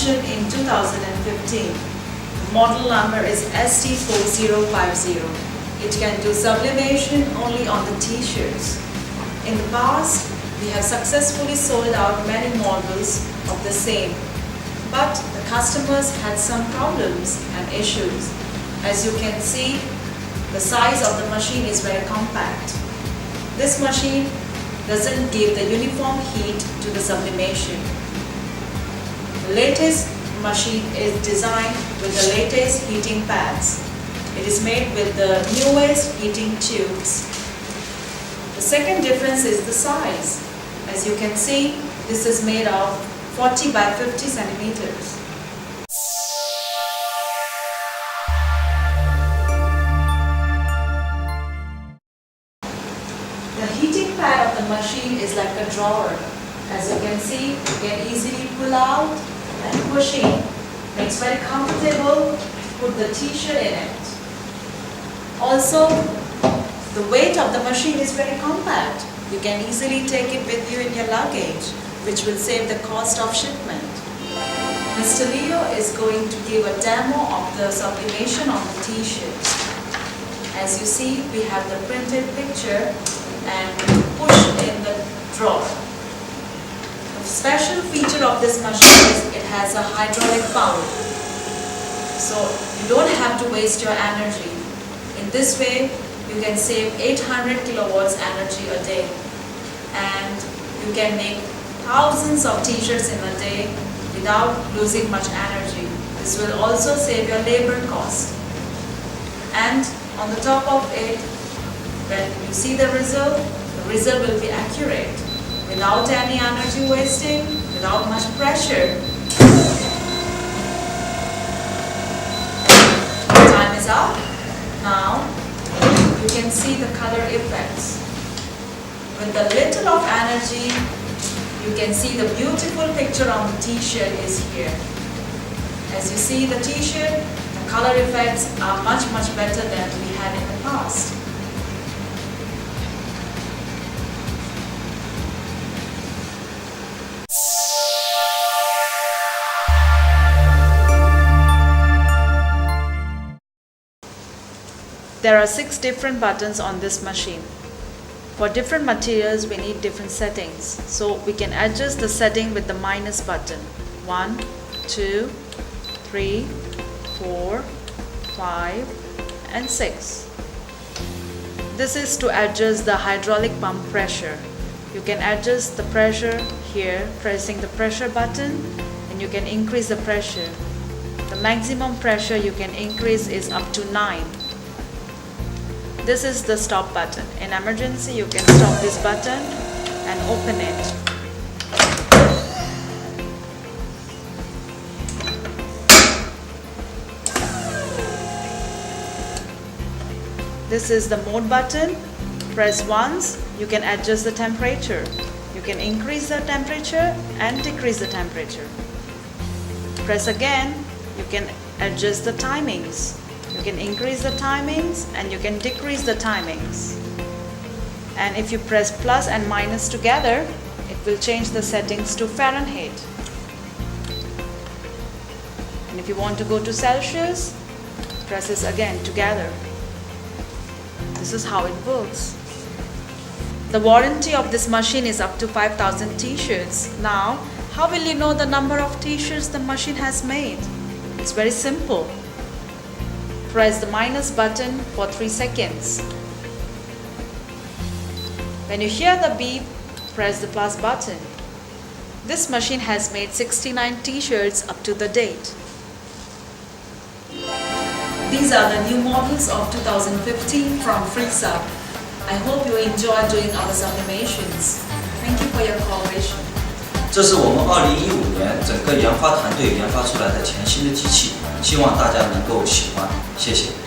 invention in 2015. Model number is ST4050. It can do sublimation only on the t-shirts. In the past, we have successfully sold out many models of the same, but the customers had some problems and issues. As you can see, the size of the machine is very compact. This machine doesn't give the uniform heat to the sublimation. The latest machine is designed with the latest heating pads. It is made with the newest heating tubes. The second difference is the size. As you can see, this is made of 40 by 50 centimeters. The heating pad of the machine is like a drawer. As you can see, you can easily pull out and push in. It's very comfortable to put the t-shirt in it. Also, the weight of the machine is very compact. You can easily take it with you in your luggage, which will save the cost of shipment. Mr. Leo is going to give a demo of the sublimation on the t-shirts. As you see, we have the printed picture and push in the drawer. The special feature of this machine is it has a hydraulic pump. So you don't have to waste your energy. In this way, you can save 800 kilowatts energy a day. And you can make thousands of t-shirts in a day without losing much energy. This will also save your labor cost. And on the top of it, when you see the result will be accurate, without any energy wasting, without much pressure. Time is up. Now you can see the color effects. With the little of energy, you can see the beautiful picture on the t-shirt is here. As you see the t-shirt, the color effects are much better than we had in the past. There are 6 different buttons on this machine. For different materials, we need different settings. So we can adjust the setting with the minus button. 1, 2, 3, 4, 5, and 6. This is to adjust the hydraulic pump pressure. You can adjust the pressure here, pressing the pressure button, and you can increase the pressure. The maximum pressure you can increase is up to 9. This is the stop button. In emergency, you can stop this button and open it. This is the mode button. Press once, you can adjust the temperature. You can increase the temperature and decrease the temperature. Press again, you can adjust the timings. You can increase the timings and you can decrease the timings. And if you press plus and minus together, it will change the settings to Fahrenheit. And if you want to go to Celsius, press this again together. This is how it works. The warranty of this machine is up to 5,000 t-shirts. Now, how will you know the number of t-shirts the machine has made? It's very simple. Press the minus button for 3 seconds. When you hear the beep, press the plus button. This machine has made 69 t-shirts up to the date. These are the new models of 2015 from Freesub. I hope you enjoy doing our sublimations. Thank you for your cooperation. 这是我们2015年整个研发团队研发出来的全新的机器，希望大家能够喜欢，谢谢。